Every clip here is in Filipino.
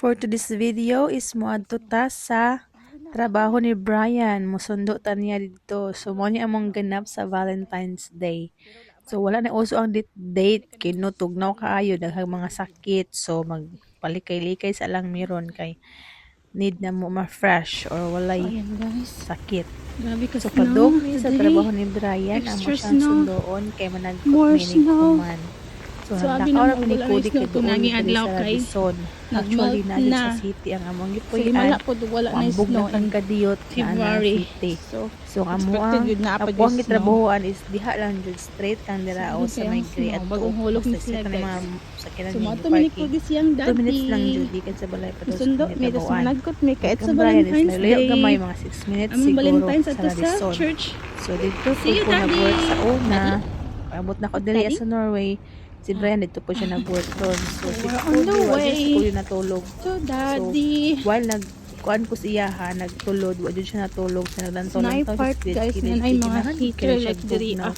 For today's video is moadto ta sa trabaho ni Brian. Musundo ta niya dito. So mo niya among ganap sa Valentine's Day. So wala na uso ang date kinutugnaw kaayo daghang mga sakit. So magpalikay-likay sa lang meron kay need na mo ma-fresh or walay Ayan guys, sakit. grabe ka So snow padong ni sa today. trabaho ni Brian amo Extra siyang snow. sundoon kay managkot More minig snow. human. So So, abi nagdakaw na ra ni mawala Cody na kay snow doon tunangi diri adlaw sa kay Radisson. Actually nagmelt na na. sa city ang among So gipuy-an. himala po wala na Wambog snow na kang in kadiyot na February. city. So Amo expected ang yun na pa ako ang snow. gitrabahoan is diha lang jud straight kang dira o sa Kaya may ang gray snow, at bagong hulog ni sa Sled. mga sakyanan So ni mato mi parking. ko siyang 2 daddy. minutes lang jud gikan sa balay pa Sundo mi tas trabahoan. managkot mi kahit sa Ang Brian is Valentine's layo Day. gamay mga 6 minutes Among siguro Valentine's sa ato sa Radisson. church. So dito po See you, ko nag-work Daddy. sa una. Paabot na ko diri Daddy? sa Norway. Si Brian dito po siya nag-work doon. So si We're on the way. ko yung natulog. So daddy. So, while kuan ko siya ha, nagtulod, wa jud siya natulog sa Night naglantaw part guys, na ay mga heater like diri ah.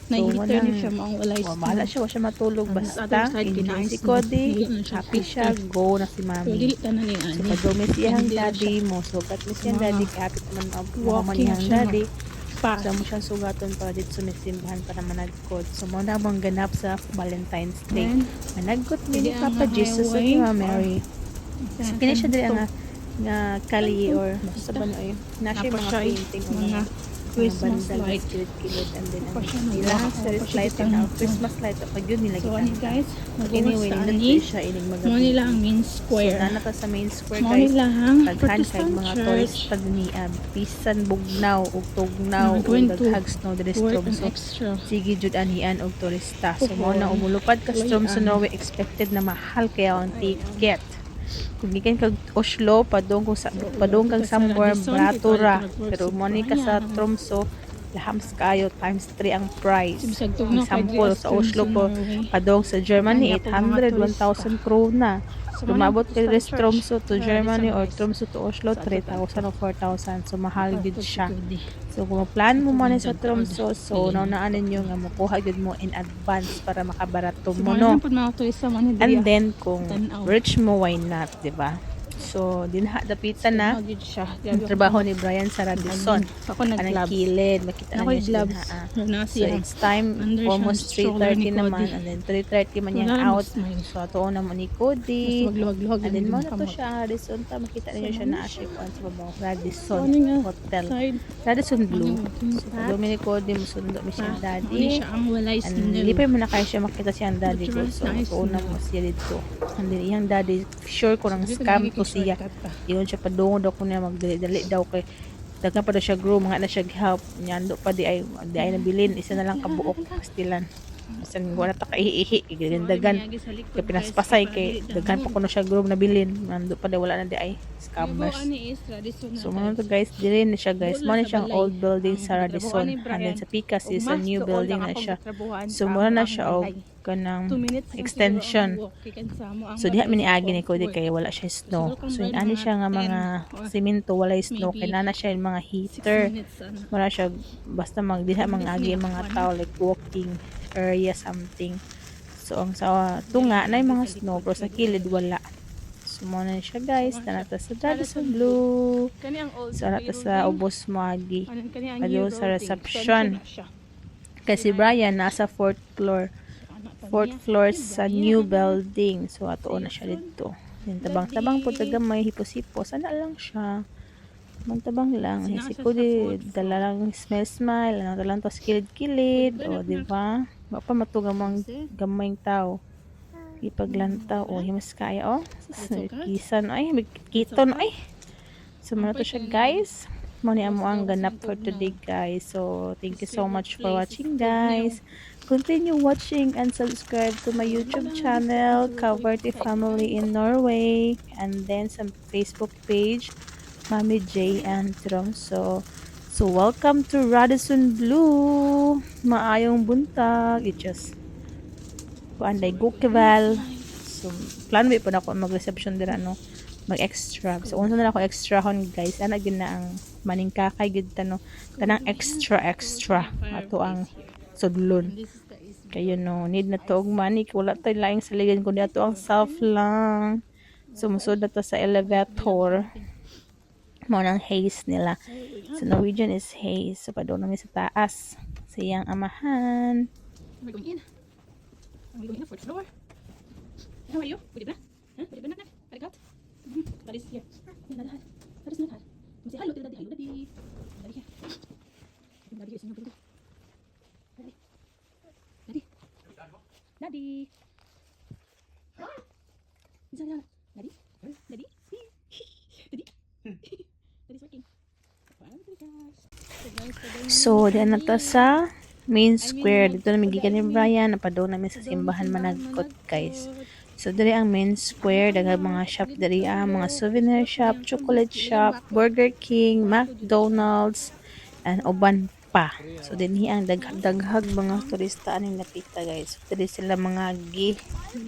Na heater ni siya maong walay Wa mahala siya, wa siya matulog Other basta side, enjoy kinain si snow. Cody, Dili na siya happy siya, filter. go na si So mami. dili tanan ni So ani. pag may siyang Hindi na daddy mo, so gat mo siyang Mga daddy, kaya hapit naman mo walking maniyang siya, daddy. Pa. So mo siyang sugaton para dito sumisimbahan para managkod. So mo na mong ganap sa Valentine's Day. Then, Managkot Dili ni ang Papa Jesus sa highway. Mama Mary. So kini siya diri nga kali or Basta. sa banoy. Na siya Napa mga siya, painting o mga Christmas light. kilid and then Pa siya nila nagwa- sa pa siya light kitang- na Christmas light pag yun nila So ani guys, anyway magbuwas sa nindot ani. siya ining Mo magabi. nila ang main So square. nana ta sa main square Mo guys. nila ang Taghan kay Protestant mga church. tourist niya bisan bugnaw ug tugnaw We're ug going to daghag snow diri sa Work an Tromso. extra. Sige jud anian og turista. So mo Puhon. na umulupad ka sa Layan. Tromso Norway expected na mahal kaya ang ticket. Kung gikan kag Oslo padung kang somewhere barato ra. Pero mo ni ka sa Tromso lahams kayo times 3 ang price. Bisag tugnaw kay Example GS sa Oslo Tromso, po Norway. padung sa Germany Kanya po mga 800 1,000 krona. So, Lumabot manang kay Protestant Tromso to church. Germany or Guys. Tromso to Oslo Sa 3,000 o 4,000. So mahal gid siya. Pagkudi. So kung plan mo man sa Pagkudi. Tromso, so naunaan ninyo nga makuha gid mo in advance para makabarato So, mo no? no. Pud mga turista mo ni And then kung Tanaw. rich mo why not, 'di ba? So dinha dapitan na Magid siya. ang trabaho ni Brian sa Radisson. Ako Anang nag-gloves. kilid, makita na Ako niyo yung siya gloves. dinha. Na So siya. it's time Under siya, almost stroller ni 3:30 naman Cody. and then 3:30 man So, yang wala out. mag-smile. So atuon na mo ni Basta Cody. magluwag-luwag And then yung mo na to kamot. siya Radisson ta makita niyo siya na siya kuan sa babang Radisson So, ano nga? Hotel. Side. Radisson Blue. Ano yung So pat? Dominic Cody mo sundo mi siya Ano daddy. siya ang walay And snow. lipay mo na kayo siya makita siya ang daddy ko. But So nice tuon na mo siya dito. And then iyang daddy sure ko nang scam to siya. Iyon siya padungod ako niya magdali daw kay daghan pa daw siya grow mga na siya help nyando pa di ay nabilin isa na lang kabuok pastilan bisan wala ta kaihihi gigandagan kay pinaspasay kay daghan pa kuno siya grow nabilin nando pa di wala na di ay scammers. So mga to guys dili na siya guys mo na siyang old building sa Radisson and then sa Picas is a new building na siya. So mura na siya og kanang extension. So diha miniagi ni Cody kay wala siya snow. So ani siya nga mga semento walay snow kay nana siya yung mga heater. Wala siya basta diha mangagi ang mga tao like walking area something. So ang sa tunga na yung mga snow pero sa kilid wala. So mo na siya guys tanata sa Radisson Blue. So nata sa ubos moagi. Ado sa reception. Kasi Brian nasa 4th floor. 4th floor sa new building. So ato na siya dito. Yung tabang-tabang po tagamay hipos-hipos. Ano lang siya. Tabang lang. Si Cody dala lang smile. Ano lang to kilid-kilid. O diba? Baka matugamang gamayng tao. Ipaglantaw. O himas kaya o. Kisan. Ay, kiton. Ay. So muna to siya guys. Muna mo ang ganap for today guys. So thank you so much for watching guys. Continue watching and subscribe to my YouTube channel, Coverty Family in Norway, and then some Facebook page, Mami J and Tromso. So welcome to Radisson Blue. Maayong buntag. It just kuanday Gukeval. So plan mo po na ako mag-reception dira no. Mag-extra. So unsa na ako extra hon guys. Ana gyud na ang maningkakay gyud tano. Kanang extra ato ang sudlon. Kayo no, need na to og money. Wala tayo laing saligan kundi ato ang self lang. Sumusod na to sa elevator. Mo ng haze nila. So Norwegian is haze. So pa doon namin sa taas. Sa iyang amahan. We're going in. And we're going in for the floor. How are you? Pwede ba? Huh? Pwede ba na? Parikat? That is here. That is not hard. Say hello to daddy. Hello, daddy. Daddy here. Daddy is in your building. Daddy. Daddy. Daddy. Is that daddy? Daddy? Daddy? Daddy's working. So, diyan na to sa main square. Dito namin gikan ni Brian. Napadong namin sa simbahan managkot, guys. So, diri ang main square. Daghang mga shop diri mga souvenir shop, chocolate shop, Burger King, McDonald's, and uban pa. So, dinhi ang daghag mga turista aning napita, guys. So, diri sila mga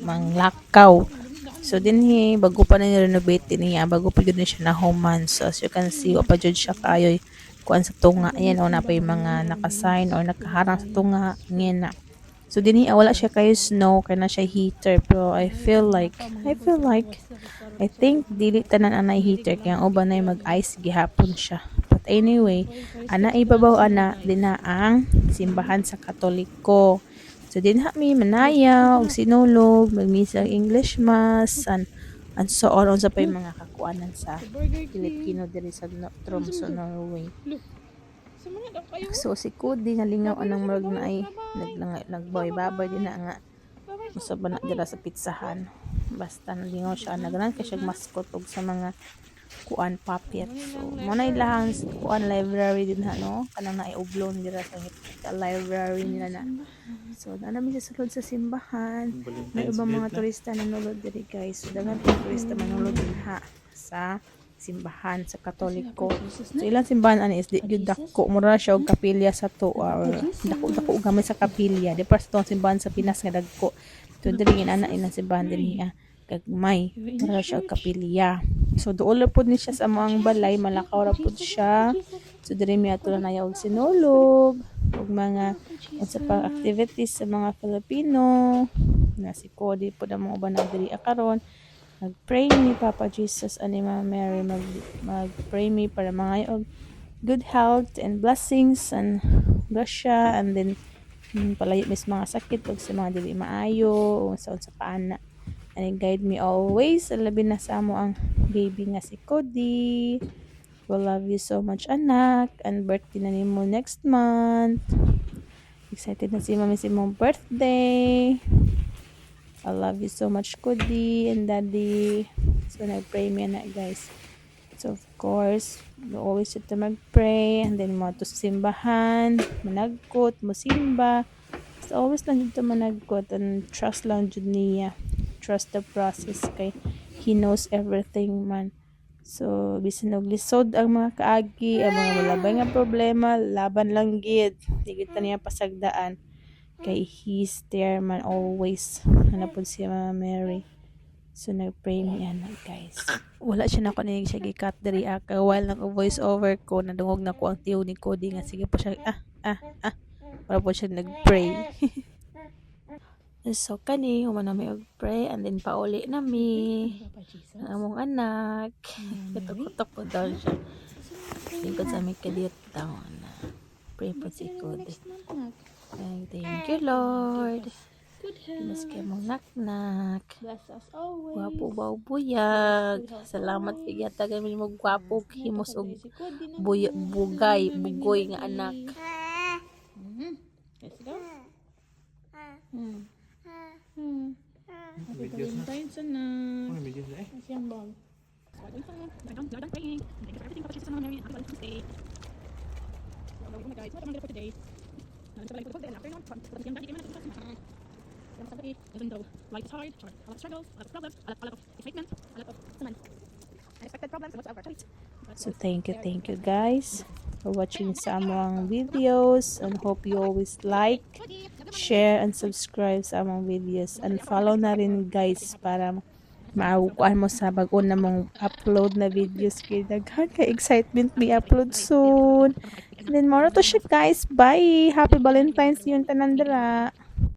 manglakaw. So, dinhi bago pa na ni-renovate niya, bago pa yun siya na human. So, as you can see, pa jud siya kayoy kuan sa tunga. Ayan, o na pa yung mga nakasign or nakaharang sa tunga. Ngayon na. So, dinhi wala siya kayo snow, kaya na siya heater. Pero I think dili tanan anay heater, kaya ang uban na mag-ice gihapon siya. But anyway, ana ibabaw ana din na ang simbahan sa Katoliko. So, din mi manayaw, sinulog, magmisa English mass, and so on sa pa yung mga kakuanan sa Filipino diri sa Tromsø, Norway. So, si Cody nalingaw anang murag na ay nagboy-baboy din na nga. Masaba na dira sa pizzahan. Basta nalingaw siya, nagnan ka siya mascot og sa mga kuan puppet. So, muna ilahang kuan library din ha, no? Kanang naiublon dira sa library nila na. So, namin sa sulod sa simbahan. May ibang mga turista na nulod diri, guys. So, daghang turista manulod din ha sa simbahan sa Katoliko. So, ilang simbahan ani is di gyud dako, mura siya og kapilya sa to, or dako gamay sa kapilya. Di pa sa tong simbahan sa Pinas nga dagko. So, diri ana ilang simbahan diri gagmay, mura siya og kapilya. So, doon po ni siya sa mga balay, malakaw ra pud siya. So, diri mi ato na og sinulog, og mga sa pang activities sa mga Filipino. Na si Cody po na mga uban na diri karon. Nag-pray mi Papa Jesus ani Mama Mary, mag-pray mi para mga og good health and blessings and grasya, and then palayo mis mga sakit og sa mga dili maayo o sa paana. And guide me always, labi na sa amo ang baby nga si Cody. We love you so much, anak, and birthday na nimo next month. Excited na si mami si mong birthday. I love you so much, Cody and Daddy. So, nag-pray me na, guys. So, of course, we always have to mag-pray, and then mo to simbahan, managkot, musimba. So, always lang dito managkot, and trust lang dito niya. Trust the process, kay He knows everything, man. So, bisan og lisod ang mga kaagi, ang mga malabay nga problema, laban lang gid. Di kita niya pasagdaan. Kay He's there, man, always. Hanapod si Mama Mary. So, nag-pray niya na, guys. Wala siya na ko ninig siya gikat diri aka. While nag-voice over ko, nadungog na ko ang tiyo ni Cody nga. Sige po siya, Wala po siya nag-pray. So, kani, humana may og-pray, and then pauli na mi. Ang among anak. Kutok-kutok po daw siya. Lingkod sa may kadiyot daw na. Pray po si Cody. Thank you, Lord. Mas kayo mong nak-nak. Bless us always. Gwapo ba buyag. Salamat pigata kami mo gwapo himos og bugoy nga anak. Let's go. Happy Valentine's, anak. Asyang bag. Lord, I'm praying. Thank you for everything, Papa Jesus and Mama Mary. Happy Valentine's Day. Oh my God, what am I gonna for today? Even though life is hard, a lot of struggles, a lot of problems, a lot of excitement, a lot of unexpected problems and whatsoever. So thank you guys for watching sa among videos, and hope you always like, share, and subscribe sa among videos, and follow na rin, guys, para maukuan mo sa bago na mong upload na videos. Kaya daghan ka excitement may upload soon. And then more to siya, guys. Bye! Happy Valentine's yun tanandara.